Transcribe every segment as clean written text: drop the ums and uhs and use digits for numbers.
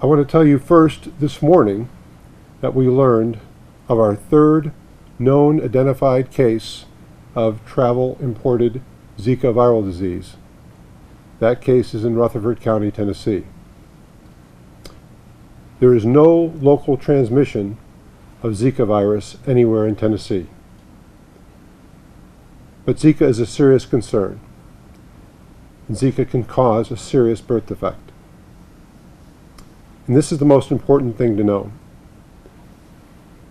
I want to tell you first this morning that we learned of our third known identified case of travel imported Zika viral disease. That case is in Rutherford County, Tennessee. There is no local transmission of Zika virus anywhere in Tennessee. But Zika is a serious concern, and Zika can cause a serious birth defect. And this is the most important thing to know.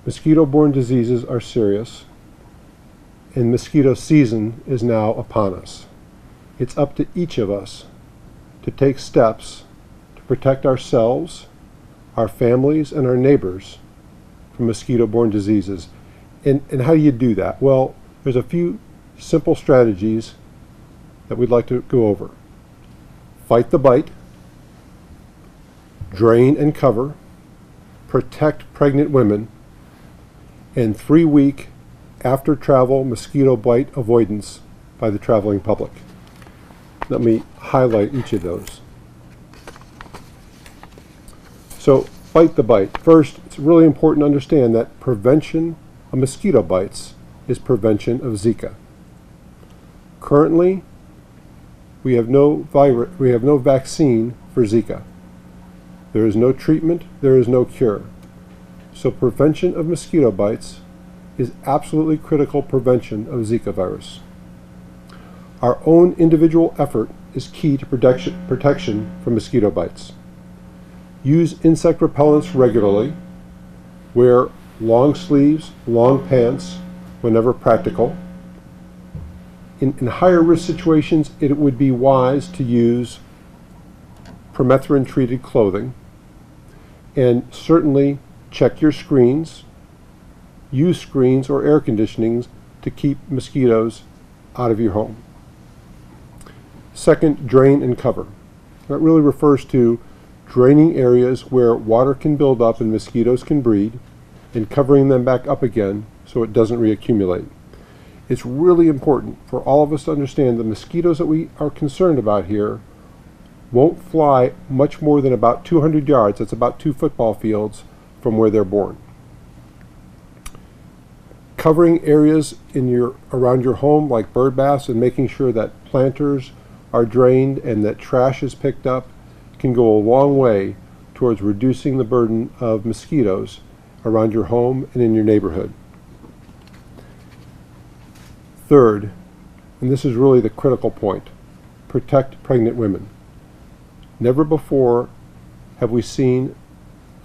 Mosquito-borne diseases are serious, and mosquito season is now upon us. It's up to each of us to take steps to protect ourselves, our families, and our neighbors from mosquito-borne diseases. And how do you do that? Well, there's a few simple strategies that we'd like to go over. Fight the bite, drain and cover, protect pregnant women, and 3-week after travel mosquito bite avoidance by the traveling public. Let me highlight each of those. So, fight the bite. First, it's really important to understand that prevention of mosquito bites is prevention of Zika. Currently, we have no vaccine for Zika. There is no treatment, there is no cure. So prevention of mosquito bites is absolutely critical prevention of Zika virus. Our own individual effort is key to protection from mosquito bites. Use insect repellents regularly. Wear long sleeves, long pants whenever practical. In higher risk situations, it would be wise to use permethrin-treated clothing, and certainly check your screens, use screens or air conditionings to keep mosquitoes out of your home. Second, drain and cover. That really refers to draining areas where water can build up and mosquitoes can breed, and covering them back up again so it doesn't reaccumulate. It's really important for all of us to understand the mosquitoes that we are concerned about here won't fly much more than about 200 yards, that's about 2 football fields, from where they're born. Covering areas around your home like bird baths and making sure that planters are drained and that trash is picked up can go a long way towards reducing the burden of mosquitoes around your home and in your neighborhood. Third, and this is really the critical point, protect pregnant women. Never before have we seen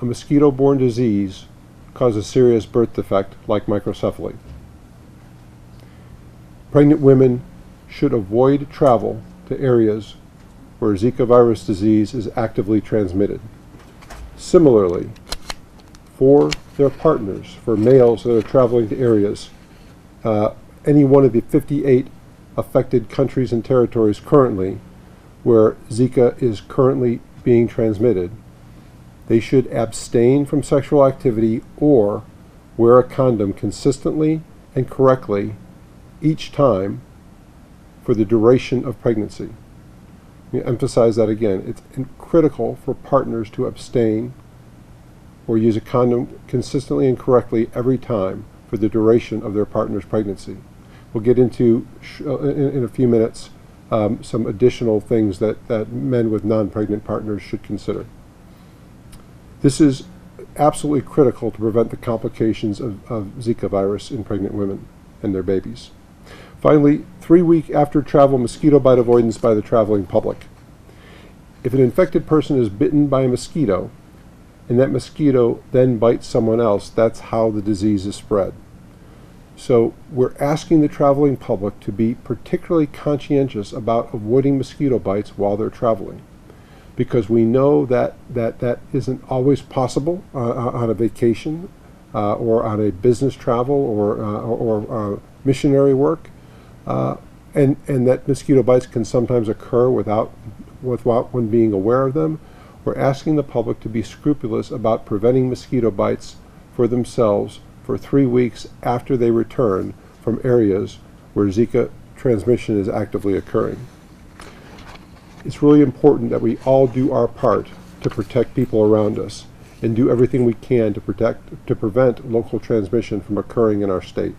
a mosquito-borne disease cause a serious birth defect like microcephaly. Pregnant women should avoid travel to areas where Zika virus disease is actively transmitted. Similarly, for their partners, for males that are traveling to areas, any one of the 58 affected countries and territories currently where Zika is currently being transmitted, they should abstain from sexual activity or wear a condom consistently and correctly each time for the duration of pregnancy. Let me emphasize that again. It's critical for partners to abstain or use a condom consistently and correctly every time for the duration of their partner's pregnancy. We'll get into, in a few minutes, some additional things that men with non-pregnant partners should consider. This is absolutely critical to prevent the complications of Zika virus in pregnant women and their babies. Finally, 3-week after travel mosquito bite avoidance by the traveling public. If an infected person is bitten by a mosquito and that mosquito then bites someone else, that's how the disease is spread. So we're asking the traveling public to be particularly conscientious about avoiding mosquito bites while they're traveling, because we know that isn't always possible on a vacation or on a business travel or missionary work, and that mosquito bites can sometimes occur without one being aware of them. We're asking the public to be scrupulous about preventing mosquito bites for themselves for 3 weeks after they return from areas where Zika transmission is actively occurring. It's really important that we all do our part to protect people around us and do everything we can to prevent local transmission from occurring in our state.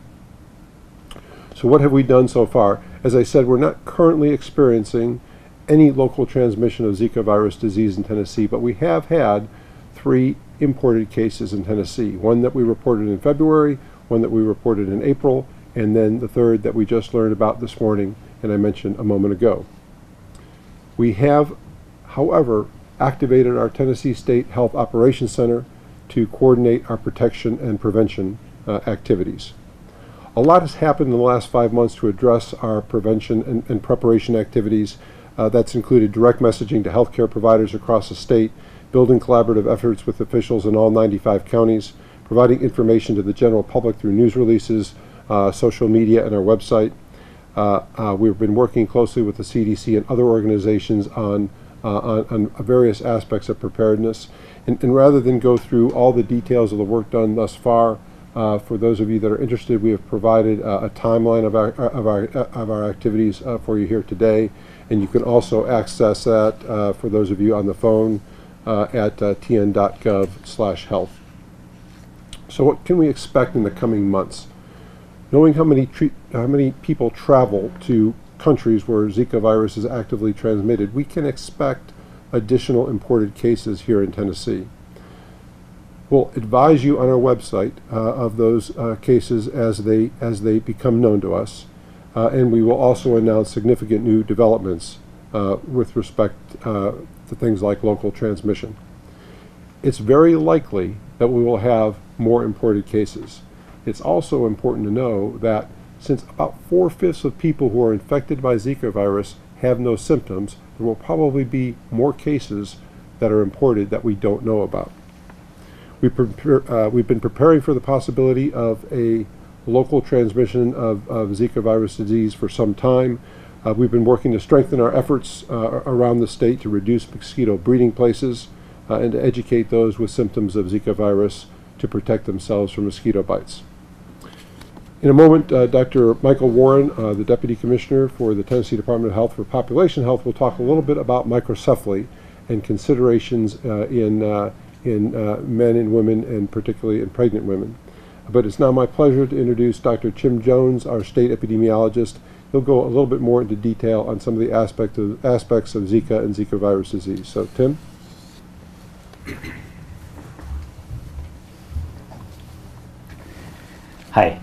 So what have we done so far? As I said, we're not currently experiencing any local transmission of Zika virus disease in Tennessee, but we have had 3 imported cases in Tennessee. One that we reported in February, one that we reported in April, and then the 3rd that we just learned about this morning and I mentioned a moment ago. We have, however, activated our Tennessee State Health Operations Center to coordinate our protection and prevention activities. A lot has happened in the last 5 months to address our prevention and preparation activities. That's included direct messaging to healthcare providers across the state, building collaborative efforts with officials in all 95 counties, providing information to the general public through news releases, social media, and our website. We've been working closely with the CDC and other organizations on various aspects of preparedness. And rather than go through all the details of the work done thus far, for those of you that are interested, we have provided a timeline of our activities for you here today, and you can also access that for those of you on the phone at tn.gov/health. So what can we expect in the coming months? Knowing how many people travel to countries where Zika virus is actively transmitted, we can expect additional imported cases here in Tennessee. We'll advise you on our website of those cases as they become known to us, and we will also announce significant new developments with respect to things like local transmission. It's very likely that we will have more imported cases. It's also important to know that since about 4/5 of people who are infected by Zika virus have no symptoms, there will probably be more cases that are imported that we don't know about. We've been preparing for the possibility of a local transmission of Zika virus disease for some time. We've been working to strengthen our efforts around the state to reduce mosquito breeding places and to educate those with symptoms of Zika virus to protect themselves from mosquito bites. In a moment, Dr. Michael Warren, the Deputy Commissioner for the Tennessee Department of Health for Population Health, will talk a little bit about microcephaly and considerations in men and women, and particularly in pregnant women. But it's now my pleasure to introduce Dr. Tim Jones, our state epidemiologist. He'll go a little bit more into detail on some of the aspects of Zika and Zika virus disease. So, Tim? Hi.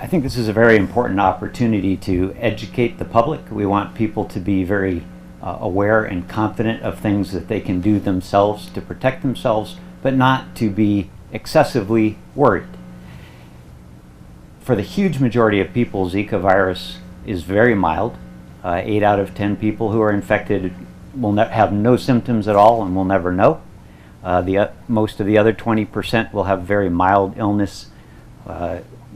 I think this is a very important opportunity to educate the public. We want people to be very aware and confident of things that they can do themselves to protect themselves, but not to be excessively worried. For the huge majority of people, Zika virus is very mild. 8 out of 10 people who are infected will have no symptoms at all and will never know. Most of the other 20% will have very mild illness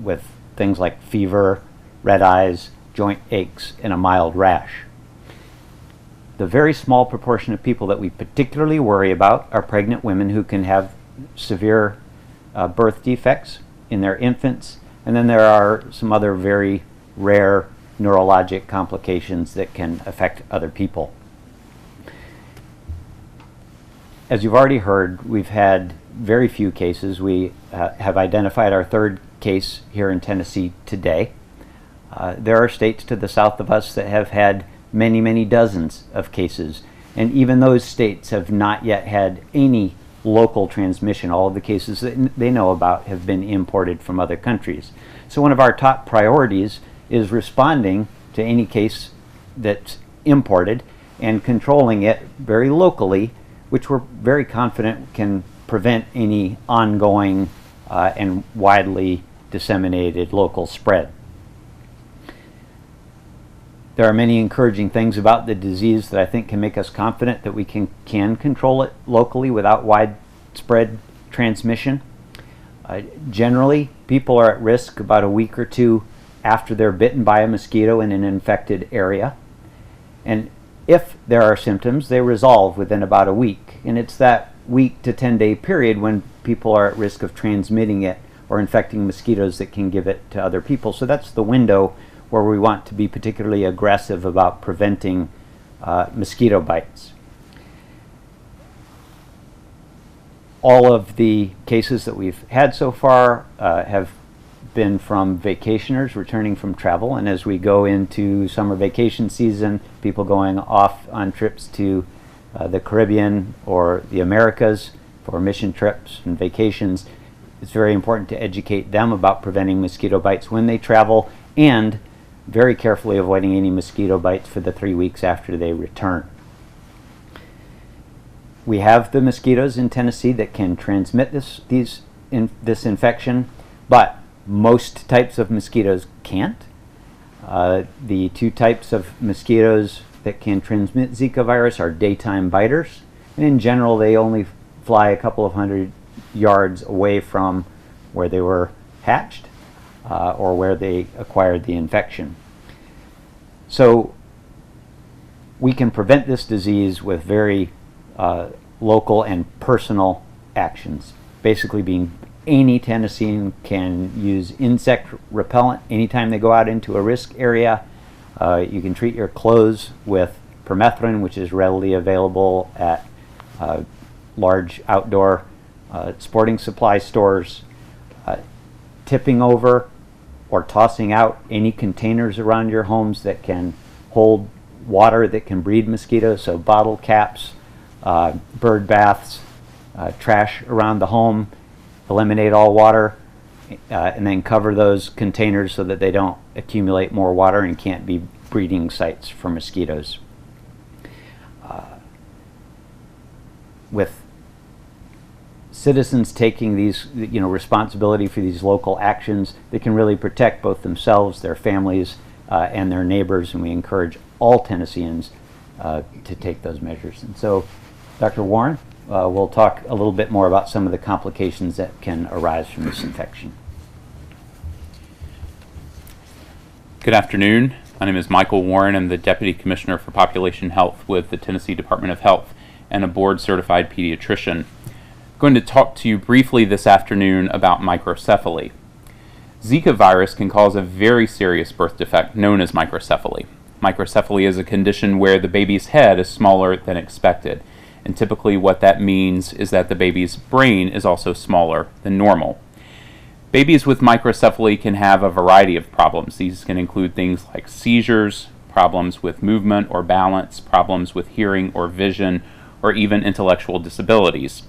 with things like fever, red eyes, joint aches, and a mild rash. The very small proportion of people that we particularly worry about are pregnant women who can have severe birth defects in their infants, and then there are some other very rare neurologic complications that can affect other people. As you've already heard, we've had very few cases. We have identified our 3rd case here in Tennessee today. There are states to the south of us that have had many, many dozens of cases, and even those states have not yet had any local transmission. All of the cases that they know about have been imported from other countries. So one of our top priorities is responding to any case that's imported and controlling it very locally, which we're very confident can prevent any ongoing and widely disseminated local spread. There are many encouraging things about the disease that I think can make us confident that we can control it locally without widespread transmission. Generally, people are at risk about a week or 2 after they're bitten by a mosquito in an infected area. And if there are symptoms, they resolve within about a week. And it's that week to 10-day period when people are at risk of transmitting it or infecting mosquitoes that can give it to other people. So that's the window where we want to be particularly aggressive about preventing mosquito bites. All of the cases that we've had so far have been from vacationers returning from travel, and as we go into summer vacation season, people going off on trips to the Caribbean or the Americas for mission trips and vacations, it's very important to educate them about preventing mosquito bites when they travel, and very carefully avoiding any mosquito bites for the 3 weeks after they return. We have the mosquitoes in Tennessee that can transmit this infection, but most types of mosquitoes can't. The two types of mosquitoes that can transmit Zika virus are daytime biters, and in general they only fly a couple of hundred yards away from where they were hatched or where they acquired the infection. So we can prevent this disease with very local and personal actions. Basically being any Tennessean can use insect repellent anytime they go out into a risk area. You can treat your clothes with permethrin, which is readily available at large outdoor sporting supply stores. Tipping over or tossing out any containers around your homes that can hold water that can breed mosquitoes, so bottle caps, bird baths, trash around the home. Eliminate all water and then cover those containers so that they don't accumulate more water and can't be breeding sites for mosquitoes. With citizens taking these, responsibility for these local actions, they can really protect both themselves, their families, and their neighbors, and we encourage all Tennesseans to take those measures. And so, Dr. Warren, we'll talk a little bit more about some of the complications that can arise from this infection. Good afternoon. My name is Michael Warren. I'm the Deputy Commissioner for Population Health with the Tennessee Department of Health and a board-certified pediatrician. I'm going to talk to you briefly this afternoon about microcephaly. Zika virus can cause a very serious birth defect known as microcephaly. Microcephaly is a condition where the baby's head is smaller than expected. And typically what that means is that the baby's brain is also smaller than normal. Babies with microcephaly can have a variety of problems. These can include things like seizures, problems with movement or balance, problems with hearing or vision, or even intellectual disabilities.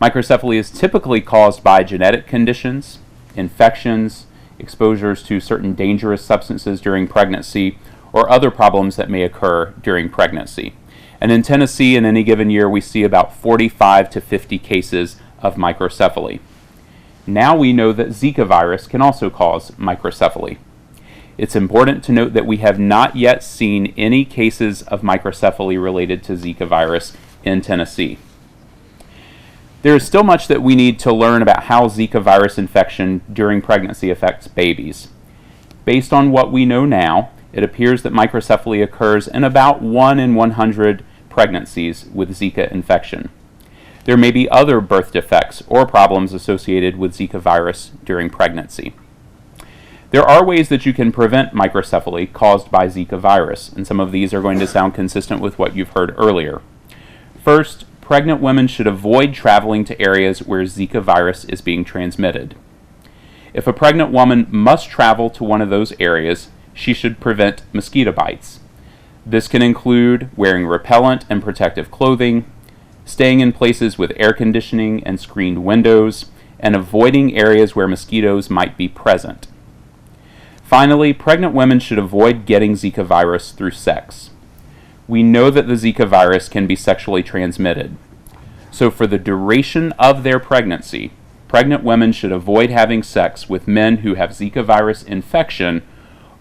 Microcephaly is typically caused by genetic conditions, infections, exposures to certain dangerous substances during pregnancy, or other problems that may occur during pregnancy. And in Tennessee, in any given year, we see about 45 to 50 cases of microcephaly. Now we know that Zika virus can also cause microcephaly. It's important to note that we have not yet seen any cases of microcephaly related to Zika virus in Tennessee. There is still much that we need to learn about how Zika virus infection during pregnancy affects babies. Based on what we know now, it appears that microcephaly occurs in about 1 in 100 pregnancies with Zika infection. There may be other birth defects or problems associated with Zika virus during pregnancy. There are ways that you can prevent microcephaly caused by Zika virus, and some of these are going to sound consistent with what you've heard earlier. First, pregnant women should avoid traveling to areas where Zika virus is being transmitted. If a pregnant woman must travel to one of those areas, she should prevent mosquito bites. This can include wearing repellent and protective clothing, staying in places with air conditioning and screened windows, and avoiding areas where mosquitoes might be present. Finally, pregnant women should avoid getting Zika virus through sex. We know that the Zika virus can be sexually transmitted. So for the duration of their pregnancy, pregnant women should avoid having sex with men who have Zika virus infection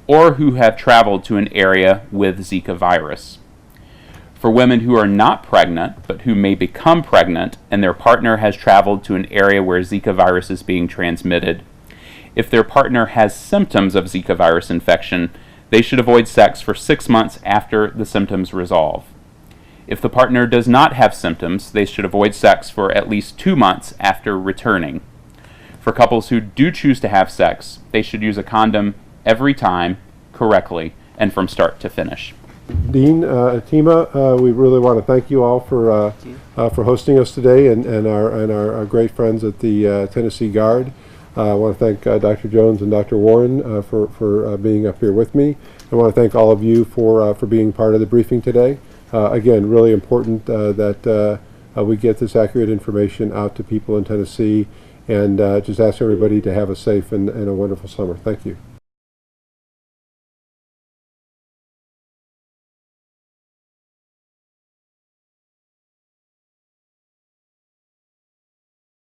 or who have traveled to an area with Zika virus. For women who are not pregnant, but who may become pregnant, and their partner has traveled to an area where Zika virus is being transmitted, if their partner has symptoms of Zika virus infection, they should avoid sex for 6 months after the symptoms resolve. If the partner does not have symptoms, they should avoid sex for at least 2 months after returning. For couples who do choose to have sex, they should use a condom every time, correctly, and from start to finish. Dean, Tima, we really want to thank you all for hosting us today, and our great friends at the Tennessee Guard. I want to thank Dr. Jones and Dr. Warren for being up here with me. I want to thank all of you for being part of the briefing today. Again, really important that we get this accurate information out to people in Tennessee, and just ask everybody to have a safe and a wonderful summer. Thank you.